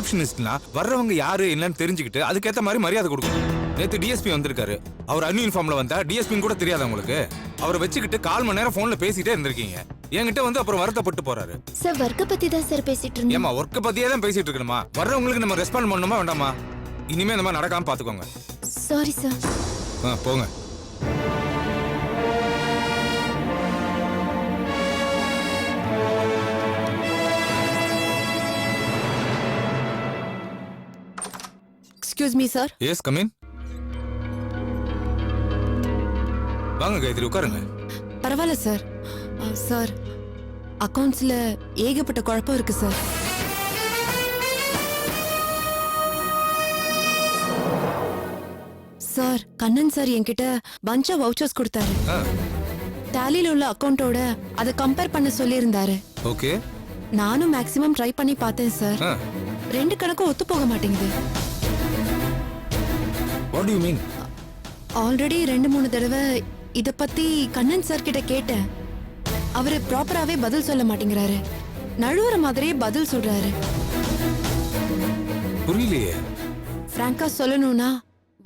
ரிசப்ஷனிஸ்ட்னா வர்றவங்க யாரு என்னன்னு தெரிஞ்சுக்கிட்டு அதுக்கேற்ற மாதிரி மரியாதை கொடுக்கணும். நேற்று டிஎஸ்பி வந்திருக்காரு. அவர் அன்யூனிஃபார்ம்ல வந்தா டிஎஸ்பின்னு கூட தெரியாது உங்களுக்கு. அவரை வச்சுக்கிட்டு 1/4 மணி நேரம் போன்ல பேசிட்டே இருந்திருக்கீங்க. என்கிட்ட வந்து அப்புறம் வருத்தப்பட்டு போறாரு. சார் ஒர்க்க பத்தி தான் சார் பேசிட்டு இருந்தேன். ஏமா ஒர்க்க பத்தியே தான் பேசிட்டு இருக்கணுமா? வர்றவங்களுக்கு நம்ம ரெஸ்பாண்ட் பண்ணணுமா வேண்டாமா? இனிமே இந்த மாதிரி நடக்காம பாத்துக்கோங்க. Sorry sir. போங்க. Excuse me sir. Yes come in. வாங்க காயத்ரி உட்காருங்க. பரவாயில்ல சார். சார் அக்கவுண்ட்ஸ்ல ஏகப்பட்ட குழப்பம் இருக்கு சார். சார் கண்ணன் சார் என்கிட்ட பஞ்ச் ஆஃப் வவுச்சர்ஸ் கொடுத்தாரு. டாலில உள்ள அக்கவுண்டோட அதை கம்பேர் பண்ண சொல்லியிருந்தாரு. ஓகே. நானும் மேக்ஸிமம் ட்ரை பண்ணி பார்த்தேன் சார். ரெண்டு கணக்கும் ஒத்து போக மாட்டேங்குது. What do you mean? Already 2-3 தடவை இத பத்தி கண்ணன் சார் கிட்ட கேட்டேன். அவரு ப்ராப்பராவே பதில் சொல்ல மாட்டேங்கிறாரு. நழுவுற மாதிரியே பதில் சொல்றாரு. புரியலையே. பிராங்கா சொல்லணும்னா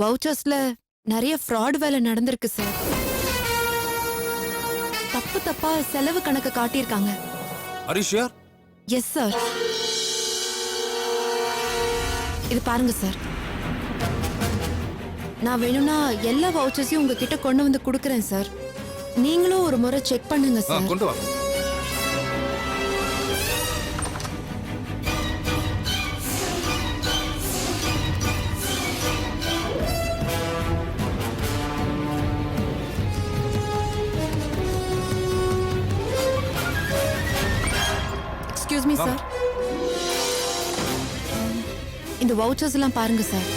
வவுச்சர்ஸ்ல நிறைய ஃப்ராட் வேலை நடந்திருக்கு சார். தப்பா செலவு கணக்கு காட்டியிருக்காங்க. Are you sure? Yes sir. இது பாருங்க சார். நான் வேணும்னா எல்லா வவுச்சர்ஸையும் உங்ககிட்ட கொண்டு வந்து கொடுக்கறேன் சார். நீங்களும் ஒரு முறை செக் பண்ணுங்க சார். கொண்டு வா. Excuse me sir. இந்த வவுச்சர்ஸ் எல்லாம் பாருங்க சார்.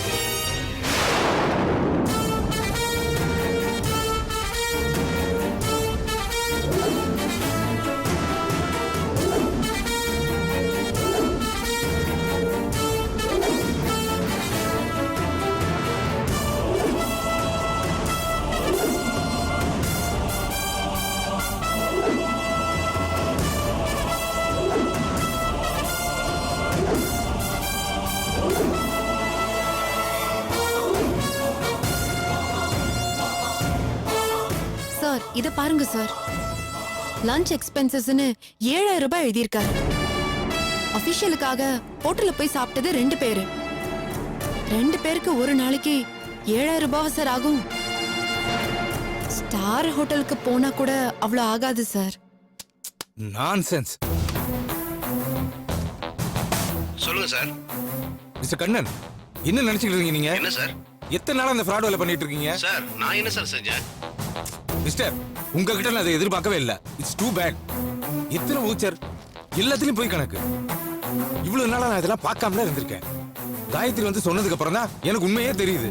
இத பாருங்க சார். லஞ்ச் எக்ஸ்பென்சஸ்னு 7000 ரூபாய் எழுதியிருக்காரு. அபிஷியலுக்காக ஹோட்டல்ல போய் சாப்பிட்டது 2 பேரு. 2 பேருக்கு ஒரு நாளைக்கு 7000 ரூபாய் சார் ஆகும். ஸ்டார் ஹோட்டலுக்கு போனா கூட அவ்வளவு ஆகாது சார். நான்சென்ஸ். சொல்லுங்க சார். மிஸ்டர் கண்ணன், என்ன நினைச்சிட்டு இருக்கீங்க நீங்க? என்ன சார்? எத்தனை நாள் அந்த ஃப்ராட் வேலை பண்ணிட்டு இருக்கீங்க? சார் நான் என்ன சார் செஞ்சேன்? மிஸ்டர், உங்ககிட்ட நான் அதை எதிர்பார்க்கவே இல்லை. It's too bad. எத்தனை வவுச்சர், எல்லாத்துலயும் போய் கணக்கு. இவ்வளவு நாளா நான் இதெல்லாம் பார்க்காமல இருந்திருக்கேன். காயத்ரி வந்து சொன்னதுக்கு அப்புறம் தான் எனக்கு உண்மையே தெரியுது.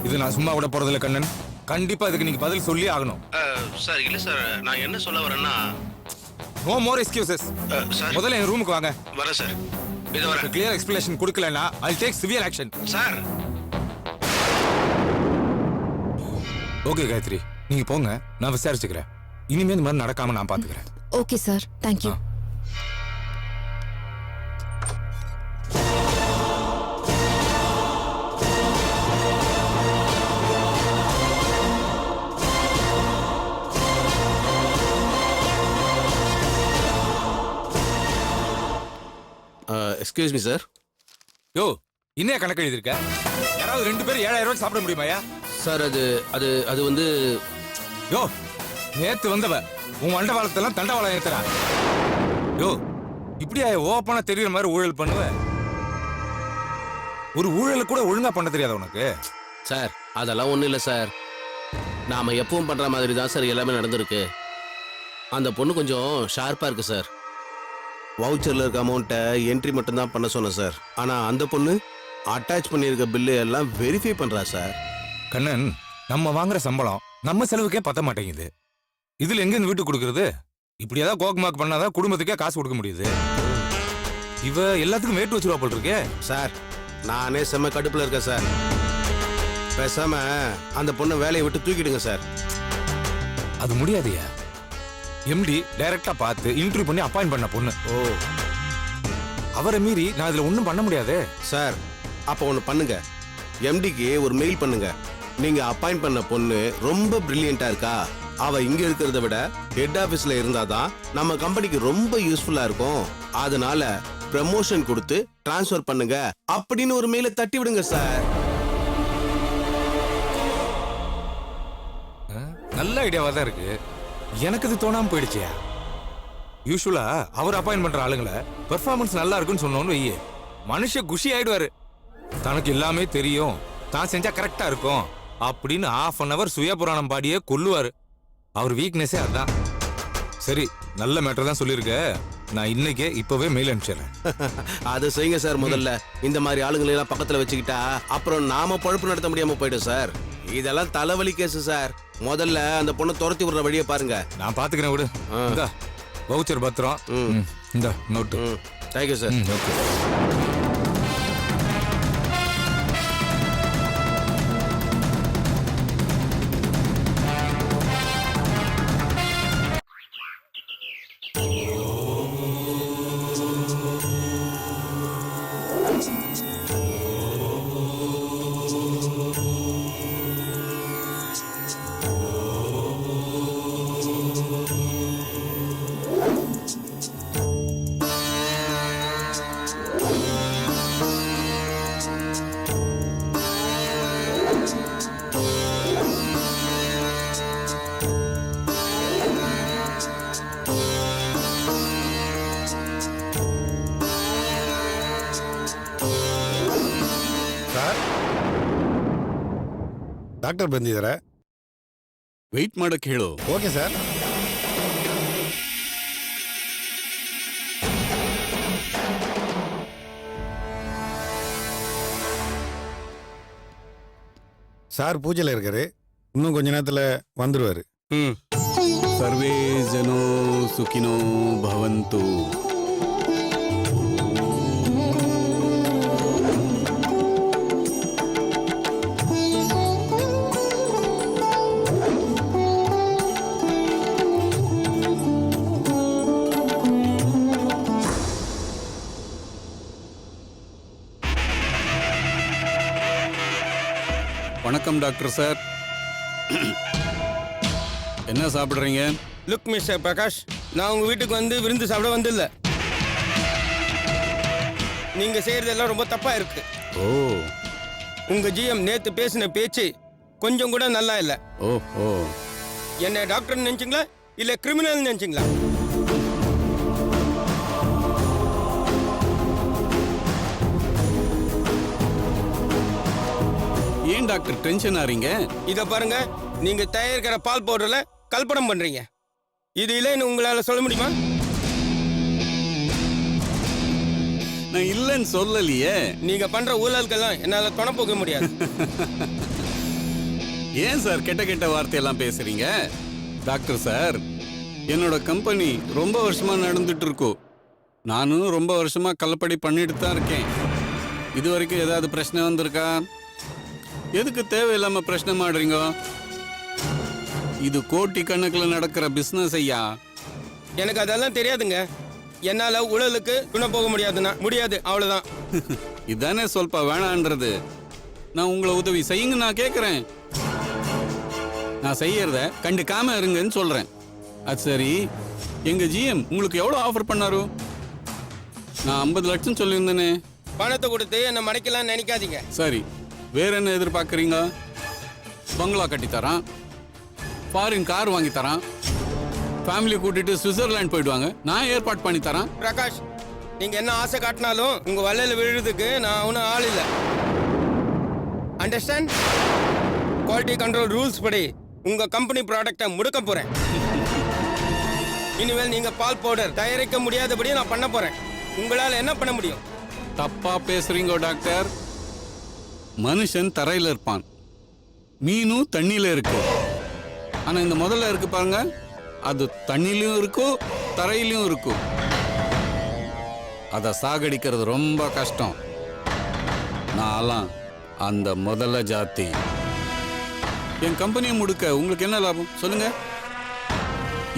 இது நான் சும்மா விட போறதில்ல கண்ணன். கண்டிப்பா இதுக்கு நீங்க பதில் சொல்லி ஆகணும். சார் இல்ல சார், நான் என்ன சொல்ல வரேன்னா, நோ மோர் எக்ஸ்கியூசஸ். முதல்ல என் ரூமுக்கு வாங்க. வரேன் சார். இது வர கிளியர் எக்ஸ்பிளனேஷன் கொடுக்கலன்னா I'll take severe action. Sir. Okay Gayathri, நீங்க போங்க, நான் விசாரிச்சுக்கிறேன். இனிமே இந்த மாதிரி நடக்காம நான் பாத்துக்கிறேன். Okay sir, thank you. Excuse me sir. யோ, இன்னைய கணக்கு எழுதிருக்க? யாராவது 2 பேர் 7000 ரூபாய் சாப்பிட முடியுமாயா? சார் அது வந்து யோ, நேத்து வந்தவ உன் மண்டவாளத்தெல்லாம் தண்டவாளம் ஏத்துறா. யோ, இப்படியா ஓப்பனா தெரியுற மாதிரி ஊழல் பண்ணுவ? ஒரு ஊழல் கூட ஒழுங்கா பண்ண தெரியாத உனக்கு? சார் அதெல்லாம் ஒண்ணும் இல்லை சார். நாம எப்பவும் பண்ற மாதிரி தான் சார் எல்லாமே நடந்திருக்கு. அந்த பொண்ணு கொஞ்சம் ஷார்ப்பா இருக்கு சார். வவுச்சர்ல இருக்க அமௌண்ட்டை என்ட்ரி மட்டும் தான் பண்ண சொன்னேன் சார். ஆனா அந்த பொண்ணு அட்டாச் பண்ணியிருக்க பில்லு எல்லாம் வெரிஃபை பண்றா சார். கண்ணன், நம்ம வாங்குற சம்பளம் நம்ம செலவுக்கே பத்த மாட்டேங்குது. இதுல எங்க இந்த வீட்டுக்கு கொடுக்கறது? இப்படி ஏதாவது கோக்மாக் பண்ணாதான் குடும்பத்துக்கே காசு கொடுக்க முடியுது. இவ எல்லாத்துக்கும் வேட்டு வச்சிருவா போல் இருக்கே. சார் நானே செம்ம கடுப்புல இருக்கேன் சார். பேசாம அந்த பொண்ணை வேலையை விட்டு தூக்கிடுங்க சார். அது முடியாதுயா. எம்டி டைரக்டா பார்த்து இன்டர்வியூ பண்ணி அப்பாயிண்ட் பண்ண பொண்ணு. ஓ, அவரை மீறி நான் இதுல ஒண்ணும் பண்ண முடியாதே. சார் அப்போ ஒன்று பண்ணுங்க, எம்டிக்கு ஒரு மெயில் பண்ணுங்க. நீங்க அப்பாயிண்ட் பண்ண பொண்ணு ரொம்ப பிரில்லியண்டா இருக்கா, அவ இங்க இருக்கிறத விட ஹெட் ஆபீஸ்ல இருந்தாதான் நம்ம கம்பெனிக்கு ரொம்ப யூஸ்ஃபுல்லா இருக்கும், அதனால ப்ரமோஷன் கொடுத்து டிரான்ஸ்ஃபர் பண்ணுங்க அப்படின்னு ஒரு மெயில தட்டி விடுங்க சார். நல்ல ஐடியாவா தான் இருக்கு. எனக்கு இது தோணாம போயிடுச்சியா? யூஸ்வலா அவர் அப்பாயிண்ட் பண்ற ஆளுங்களை பெர்ஃபார்மன்ஸ் நல்லா இருக்குன்னு சொன்னோன்னு வையே, மனுஷ குஷி ஆயிடுவாரு. தனக்கு எல்லாமே தெரியும், தான் செஞ்சா கரெக்டா இருக்கும் அப்படின்னு ½ சுய புராணம் பாடியே கொல்லுவாரு. அவர் வீக்னஸே அதான். சரி, நல்ல மேட்டர் தான் சொல்லியிருக்க. நான் இன்னைக்கே இப்பவே மெயில் அனுப்பிச்சிடுறேன். அதை செய்யுங்க சார். முதல்ல இந்த மாதிரி ஆளுங்களை எல்லாம் பக்கத்துல வச்சுக்கிட்டா அப்புறம் நாம பொழப்பு நடத்த முடியாம போயிடும் சார். இதெல்லாம் தலைவலி கேஸ் சார். முதல்ல அந்த பொண்ணை துரத்தி விடுற வழியை பாருங்க. நான் பாத்துக்கிறேன் விடு. இந்தா வவுச்சர் பத்திரம். இந்த note. Thank you sir. Okay. Doctor ಬಂದಿದ್ದಾರೆ. ವೆಯ್ಟ್ ಮಾಡಕ್ಕೆ ಹೇಳು. Okay sir. சார் பூஜையில் இருக்காரு, இன்னும் கொஞ்ச நேரத்தில் வந்துடுவார். ಸರ್ವೇ ಜನೋ ಸುಖಿನೋ ಭವಂತು. வணக்கம் டாக்டர் சார். என்ன சாப்பிட்றீங்க? லுக் மிஸ்டர் பிரகாஷ், நான் உங்கள் வீட்டுக்கு வந்து விருந்து சாப்பிட வந்தில்ல. நீங்கள் செய்கிறதெல்லாம் ரொம்ப தப்பாக இருக்கு. ஓ. உங்கள் ஜிஎம் நேற்று பேசின பேச்சு கொஞ்சம் கூட நல்லா இல்லை. ஓ ஓ. என்ன டாக்டர்னு நினச்சிங்களா இல்லை கிரிமினல் நினச்சிங்களா? ஏன் டாக்டர் டென்ஷன் ஆறீங்க? இதை பாருங்க, நீங்கள் தயாரிக்கிற பால் பவுடரில் கல்பனம் பண்ணுறீங்க. இது இல்லைன்னு உங்களால் சொல்ல முடியுமா? நான் இல்லைன்னு சொல்லலையே. நீங்கள் பண்ணுற ஊழல்கெல்லாம் என்னால் துணை போக முடியாது. ஏன் சார் கெட்ட கெட்ட வார்த்தையெல்லாம் பேசுறீங்க? டாக்டர் சார், என்னோட கம்பெனி ரொம்ப வருஷமா நடந்துட்டு இருக்கோம். நானும் ரொம்ப வருஷமா கள்ளப்படி பண்ணிட்டு தான் இருக்கேன். இது வரைக்கும் ஏதாவது பிரச்சனை வந்திருக்கா? எதுக்கு தேவையில்லாம பிரச்சனை மாடுறீங்க? இது கோட்டி கணக்கில் நடக்கிற பிசினஸ் ஐயா. எனக்கு அதெல்லாம் தெரியாதுங்க. என்னால் ஊழலுக்கு துணை போக முடியாதுன்னா முடியாது, அவ்வளோதான். இதானே சொல்பா வேணான்றது. நான் உங்களை உதவி செய்யுங்க நான் கேட்குறேன். நான் செய்யறத கண்டுக்காம இருங்கன்னு சொல்றேன். அது சரி, எங்க ஜிஎம் உங்களுக்கு எவ்வளோ ஆஃபர் பண்ணாரு? நான் 50 லட்சம் சொல்லியிருந்தேனே. பணத்தை கொடுத்து என்னை மறைக்கலாம்னு நினைக்காதீங்க. சரி, வேற என்ன எதிர்பார்க்குறீங்க? பங்களா கட்டித்தரான், ஃபாரின் கார் வாங்கி தரான், ஃபேமிலி கூட்டிட்டு சுவிட்சர்லாந்து போயிடுவாங்க, நான் ஏற்பாடு பண்ணி தரேன். பிரகாஷ், நீங்க என்ன ஆசை காட்டினாலும் உங்க வலையில விழுறதுக்கு நான் ஒன்றும் ஆள் இல்லை. அண்டர்ஸ்டாண்ட்? குவாலிட்டி கண்ட்ரோல் ரூல்ஸ் படி உங்க கம்பெனி ப்ராடக்டை முடுக்க போறேன். இனிமேல் நீங்க பால் பவுடர் தயாரிக்க முடியாதபடி நான் பண்ண போறேன். உங்களால என்ன பண்ண முடியும்? தப்பா பேசுறீங்க டாக்டர். மனுஷன் தரையில இருப்பான், மீனும் தண்ணியில இருக்கு. ஆனா இந்த முதல்ல இருக்கு பாருங்க, அது தண்ணிலையும் இருக்கும் தரையிலையும் இருக்கும். அதை சாகடிக்கிறது ரொம்ப கஷ்டம். நான்லாம் அந்த முதல்ல ஜாதி. என் கம்பெனியை முடுக்க உங்களுக்கு என்ன லாபம் சொல்லுங்க?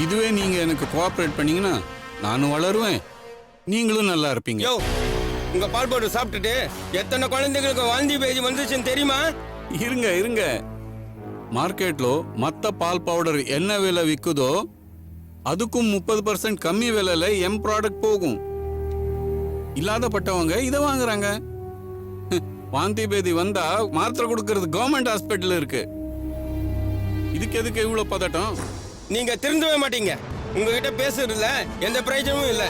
இதுவே நீங்க எனக்கு கோஆப்ரேட் பண்ணீங்கன்னா நானும் வளருவேன், நீங்களும் நல்லா இருப்பீங்க. யோ, உங்க பால் பவுடர் சாப்பிட்டுட்டு எத்தனை குழந்தைங்களுக்கு வாந்தி பேதி வந்துச்சுன்னு தெரியுமா? இருங்க இருங்க, మార్కెట్లో மத்த பால் பவுடர் என்ன விலை விற்குதோ அதுக்கும் 30% கம்மி விலையில எம் ப்ராடக்ட் போகும். இல்லாதப்பட்டவங்க இதை வாங்குறாங்க. வாந்தி பேதி வந்தா மாத்திரை கொடுக்கறது கவர்மெண்ட் ஹாஸ்பிட்டல் இருக்கு. இதுக்கு எதுக்கு இவ்வளவு பதட்டம்? நீங்க திருந்தவே மாட்டீங்க. உங்ககிட்ட பேசுறதுல எந்த பிரயோஜனமும் இல்ல.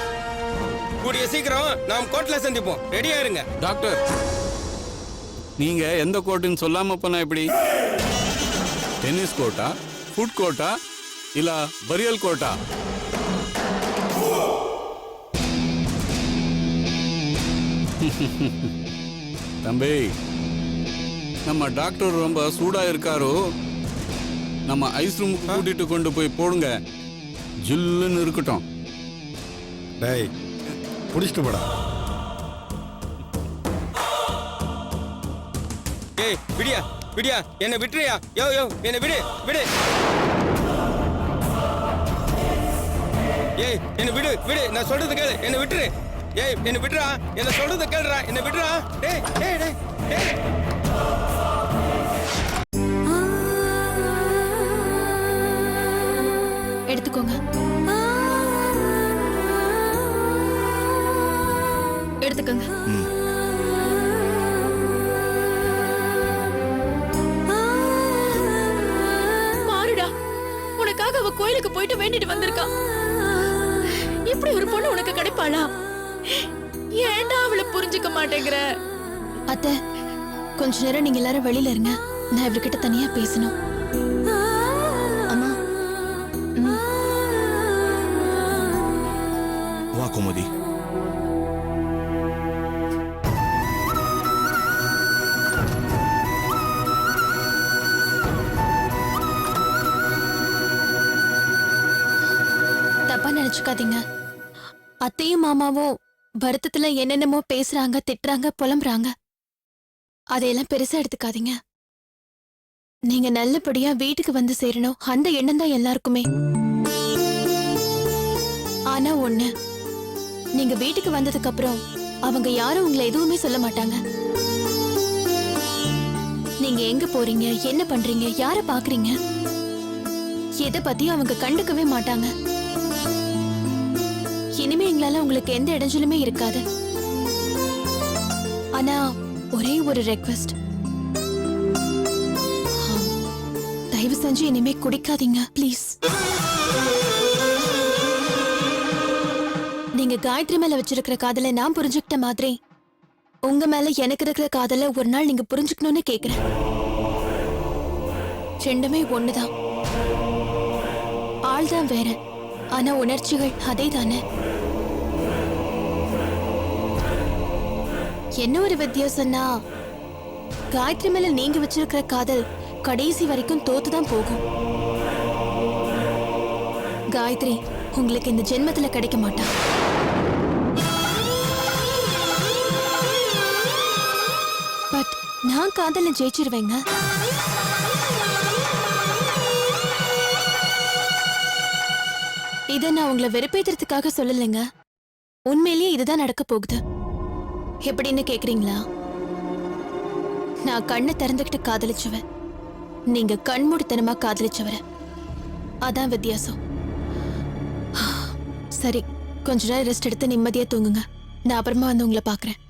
கூடிய சீக்கிரம் நாம் கோர்ட்ல சந்திப்போம். ரெடியா இருங்க. டாக்டர், நீங்க எந்த கோர்ட்டுன்னு சொல்லாம போனா எப்படி? டென்னிஸ் கோர்ட்டா, ஃபுட் கோர்ட்டா, இல்ல பரியல் கோர்ட்டா? தம்பி, நம்ம டாக்டர் ரொம்ப சூடா இருக்காரோ, நம்ம ஐஸ் ரூமுக்கு கூட்டிட்டு கொண்டு போய் போடுங்க. ஜில்லுன்னு இருக்கட்டும். டேய் பிடிச்சிட்டு போடா. ஏய் விடியா விடியா, என்ன விட்டுறியா? யோ யோ, என்ன விடு விடு. ஏய் என்ன விடு விடு, நான் சொல்றது கேளு, என்ன விட்டுரு. ஏய் என்ன விடுறா, என்ன சொல்றது கேளுடா, என்ன விடுறா. டேய் டேய் டேய் டேய். எடுத்துக்கோங்க. எடுத்துக்கோங்க. மாறுடா, உனக்காக அவ கோயிலுக்கு போயிட்டு வேண்டிட்டு வந்திருக்கா. இப்படி ஒரு பொண்ணு உனக்கு கிடைப்பாளா? ஏன்டா அவளை புரிஞ்சுக்க மாட்டேங்கிற? அத்தை, கொஞ்ச நேரம் நீங்க எல்லாரும் வெளியில இருங்க. நான் இவர்கிட்ட தனியா பேசணும். அம்மா. வா கோமதி. தப்பா நினைச்சுக்காதீங்க. அத்தையும் மாமாவும் வருத்தத்துல என்னென்னமோ பேசுறாங்க, திட்டுறாங்க, புலம்புறாங்க. அதையெல்லாம் பெருசா எடுத்துக்காதீங்க. நீங்க நல்லபடியா வீட்டுக்கு வந்து சேரணும், அந்த எண்ணம் தான் எல்லாருக்குமே. ஆனா ஒண்ணு, நீங்க வீட்டுக்கு வந்ததுக்கு அப்புறம் அவங்க யாரும் உங்களை எதுவுமே சொல்ல மாட்டாங்க. நீங்க எங்க போறீங்க, என்ன பண்றீங்க, யார பாக்குறீங்க, எதை பத்தி அவங்க கண்டுக்கவே மாட்டாங்க. இனிமே எங்களால உங்களுக்கு எந்த இடைஞ்சலுமே இருக்காது. ஆனா ஒரே ஒரு ரெக்வெஸ்ட், தயவு செஞ்சு இனிமே குடிக்காதீங்க ப்ளீஸ். நீங்க காயத்ரி மேல வச்சிருக்கிற காதலை நான் புரிஞ்சுக்கிட்ட மாதிரி உங்க மேல எனக்கு இருக்கிற காதலை ஒரு நாள் நீங்க புரிஞ்சுக்கணும்னு கேக்குறேன். ரெண்டுமே ஒண்ணுதான். ஆள்தான் வேற, ஆனா உணர்ச்சிகள் அதே தானே. என்ன ஒரு வித்தியாசம்னா, காயத்ரி மேல நீங்க வச்சிருக்கிற காதல் கடைசி வரைக்கும் தோத்துதான் போகும். காயத்ரி உங்களுக்கு இந்த ஜென்மத்துல கிடைக்க மாட்டா. பட் நான் காதல ஜெயிச்சிருவேங்க. இத நான் உங்களை வெறுப்பேத்துறதுக்காக சொல்லலைங்க. உண்மையிலேயே இதுதான் நடக்க போகுது. எப்படின்னு கேக்குறீங்களா? நான் கண்ணை திறந்துகிட்டு காதலிச்சவன், நீங்க கண்மூடித்தனமா காதலிச்சவர. அதான் வித்தியாசம். சரி, கொஞ்ச நேரம் ரெஸ்ட் எடுத்து நிம்மதியா தூங்குங்க. நான் அப்புறமா வந்து உங்களை பாக்குறேன்.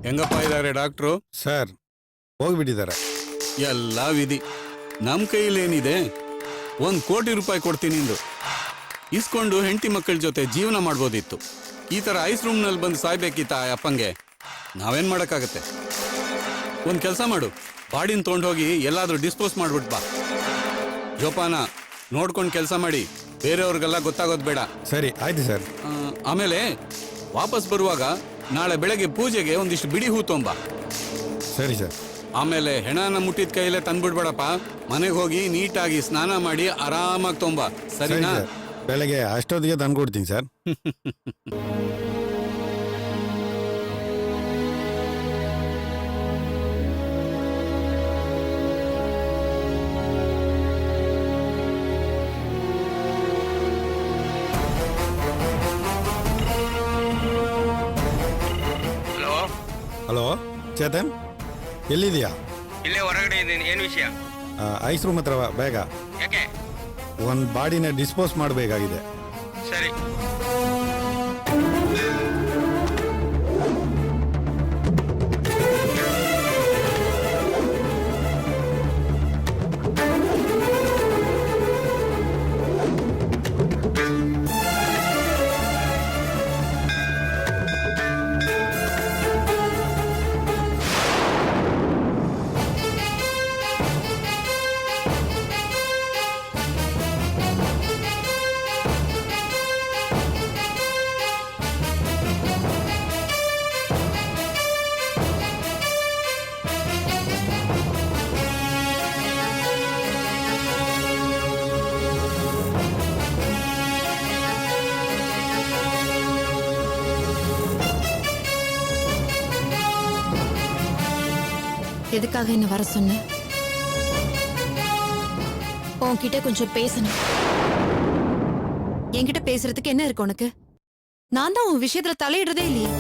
ಹೆಂಗಪ್ಪ ಇದ್ದಾರೆ ಡಾಕ್ಟ್ರು? ಸರ್ ಹೋಗ್ಬಿಟ್ಟಿದ್ದಾರೆ. ಎಲ್ಲ ವಿಧಿ. ನಮ್ಮ ಕೈಲೇನಿದೆ? 1 ಕೋಟಿ ರೂಪಾಯಿ ಕೊಡ್ತೀನಿ ಇಂದು. ಇಸ್ಕೊಂಡು ಹೆಂಡತಿ ಮಕ್ಕಳ ಜೊತೆ ಜೀವನ ಮಾಡ್ಬೋದಿತ್ತು. ಈ ಥರ ಐಸ್ ರೂಮ್ನಲ್ಲಿ ಬಂದು ಸಾಯ್ಬೇಕಿತ್ತ ಆ ಅಪ್ಪಂಗೆ? ನಾವೇನು ಮಾಡೋಕ್ಕಾಗತ್ತೆ? ಒಂದು ಕೆಲಸ ಮಾಡು, ಬಾಡಿನ ತೊಗೊಂಡೋಗಿ ಎಲ್ಲಾದರೂ ಡಿಸ್ಪೋಸ್ ಮಾಡ್ಬಿಟ್ಟು ಬಾ. ಜೋಪಾನ ನೋಡ್ಕೊಂಡು ಕೆಲಸ ಮಾಡಿ, ಬೇರೆಯವ್ರಿಗೆಲ್ಲ ಗೊತ್ತಾಗೋದು ಬೇಡ. ಸರಿ ಆಯ್ತು ಸರ್. ಆಮೇಲೆ ವಾಪಸ್ ಬರುವಾಗ ನಾಳೆ ಬೆಳಗ್ಗೆ ಪೂಜೆಗೆ ಒಂದಿಷ್ಟು ಬಿಡಿ ಹೂ ತೊಂಬ. ಸರಿ ಸರ್. ಆಮೇಲೆ ಹೆಣನ ಮುಟ್ಟಿದ ಕೈಯಲ್ಲೇ ತಂದ್ಬಿಡ್ಬೇಡಪ್ಪ. ಮನೆಗೆ ಹೋಗಿ ನೀಟಾಗಿ ಸ್ನಾನ ಮಾಡಿ ಆರಾಮಾಗಿ ತೊಂಬ, ಸರಿ ಸರಿನಾ? ಸರ್, ಬೆಳಗ್ಗೆ ಅಷ್ಟೊತ್ತಿಗೆ ತಂದ್ಕೊಡ್ತೀನಿ ಸರ್. ಹಲೋ, ಹಲೋ ಚೇತನ್, ಎಲ್ಲಿದೆಯಾ? ಇಲ್ಲೇ ಹೊರಗಡೆ ಇದ್ದೀನಿ. ಏನು ವಿಷಯ? ಐಸ್ ರೂಮ್ ಹತ್ರ ಬಾ, ಬೇಗ. ಯಾಕೆ? ಒಂದು ಬಾಡಿನ ಡಿಸ್ಪೋಸ್ ಮಾಡಬೇಕಾಗಿದೆ. ಸರಿ. எதுக்காக என்ன வர சொன்ன? உன்கிட்ட கொஞ்சம் பேசணும். என்கிட்ட பேசுறதுக்கு என்ன இருக்கு உனக்கு? நான் தான் உன் விஷயத்துல தலையிடுறதே இல்லையே.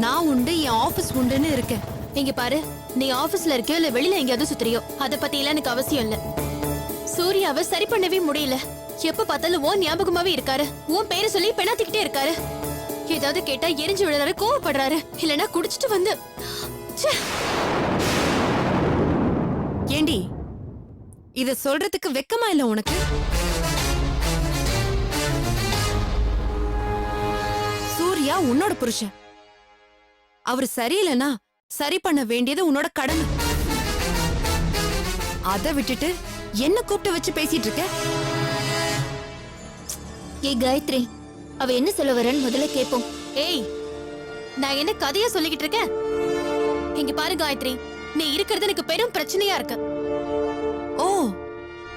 நான் உண்டு, என் ஆபீஸ் உண்டுன்னு இருக்கேன். இங்க பாரு, நீ ஆபீஸ்ல இருக்கியோ இல்ல வெளியில எங்கேயாவது சுத்துறியோ அத பத்தி எல்லாம் எனக்கு அவசியம் இல்ல. சூர்யாவை சரி பண்ணவே முடியல. எப்ப பார்த்தாலும் உன் ஞாபகமாவே இருக்காரு. உன் பேரை சொல்லி பெணாத்திக்கிட்டே இருக்காரு. ஏதாவது கேட்டா எரிஞ்சு விழுறாரு, கோவப்படுறாரு. இல்லனா குடிச்சிட்டு வந்து ச்சே. ஏண்டி, இத சொல்றதுக்கு வெக்கமா இல்ல உனக்கு? சூர்யா உன்னோட புருஷன். அவர் சரியில்லைனா சரி பண்ண வேண்டியது உன்னோட கடமை. அத விட்டுட்டு என்ன கூப்பிட்டு வச்சு பேசிட்டு இருக்க? ஏய் காயத்ரி, அவ என்ன சொல்ல வரன்னு முதல்ல கேப்போம். ஏய், நான் என்ன கதையா சொல்லிக்கிட்டு இருக்கேன்? இங்க பாரு காயத்ரி, நீ இருக்கிறது எனக்கு பெரும் பிரச்சனையா இருக்கு. ஓ,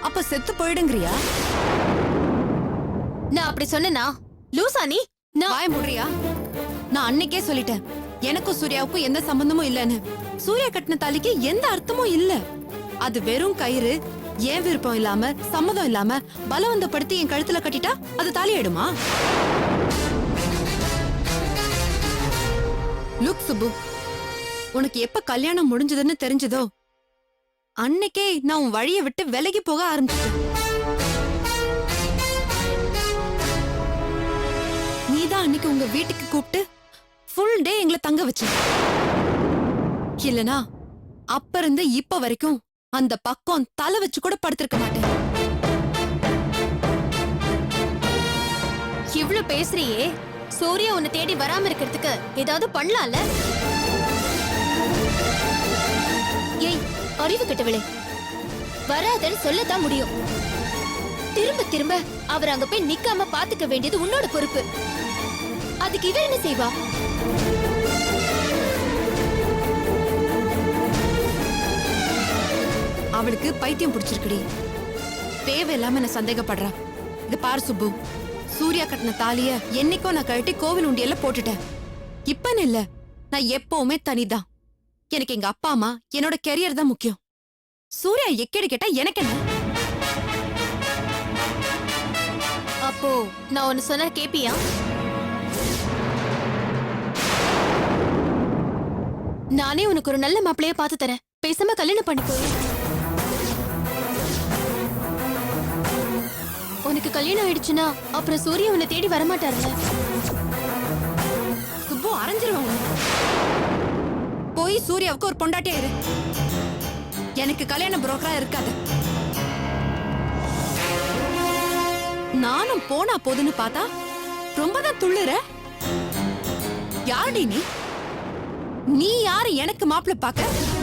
அப்ப செத்து போயிடுங்கறியா? நான் அப்படி சொன்னேனா? லூசா நீ? நான் வாய முடுறியா? நான் அன்னைக்கே சொல்லிட்டேன், எனக்கும் சூர்யாவுக்கும் எந்த சம்பந்தமும் இல்லன்னு. சூர்யா கட்டின தாலிக்கு எந்த அர்த்தமும் இல்ல. அது வெறும் கயிறு. ஏன் விருப்பம் இல்லாம, சம்மதம் இல்லாம பலவந்தப்படுத்தி என் கழுத்துல கட்டிட்டா அது தாலி ஆயிடுமா? லுக் சுப்பு, உனக்கு எப்ப கல்யாணம் முடிஞ்சதுன்னு தெரிஞ்சதோ அன்னைக்கே நான் உன் வழியை விட்டு விலகி போக ஆரம்பிச்சிட்டேன். நீதான் அன்னைக்கு உங்க வீட்டுக்கு கூப்பிட்டு ஃபுல் டே எங்களை தங்க வச்ச. இல்லனா அப்ப இருந்து இப்ப வரைக்கும் அந்த பக்கம் தலை வச்சு கூட படுத்திருக்க மாட்டேன். இவ்ளோ பேசுறியே, சூர்யா உன்னை தேடி வராம இருக்கிறதுக்கு ஏதாவது பண்ணலாம்ல? ஏய், அறிவு கெட்டவளே, வராதன்னு சொல்லத்தான் முடியும். திரும்ப திரும்ப அவர் அங்க போய் நிக்காம பாத்துக்க வேண்டியது உன்னோட பொறுப்பு. அதுக்கு இவ என்ன செய்வா? அவளுக்கு பைத்தியம் பிடிச்சிருக்குடி. தேவையில்லாம என்ன சந்தேகப்படுறா. இது பாரு சுப்பு, சூர்யா கட்டின தாலிய என்னைக்கோ நான் கழட்டி கோவில் உண்டியல்ல போட்டுட்டேன். இப்பன்னு இல்ல, நான் எப்பவுமே தனிதான். எனக்கு எங்க அப்பா அம்மா, என்னோட கெரியர் தான் முக்கியம். சூர்யா எக்கேடு கேட்டா எனக்கு என்ன? அப்போ நான் ஒன்னு சொன்ன கேப்பியா? நானே உனக்கு ஒரு நல்ல மாப்பிளைய பார்த்து தரேன். பேசாம கல்யாணம் பண்ணிக்கோ. உனக்கு கல்யாணம் ஆயிடுச்சுன்னா அப்புறம் சூர்யா உன்னை தேடி வரமாட்டாருல்ல? சுப்பு, அரைஞ்சிருவாங்க. போய் சூர்யாவுக்கு ஒரு பொண்டாட்டியா இரு. எனக்கு கல்யாண புரோக்கரா இருக்காது. நானும் போனா போதுன்னு பார்த்தா ரொம்பதான் துள்ளுற. யாருடி நீ? நீ யாரு எனக்கு மாப்பிள்ளை பார்க்க?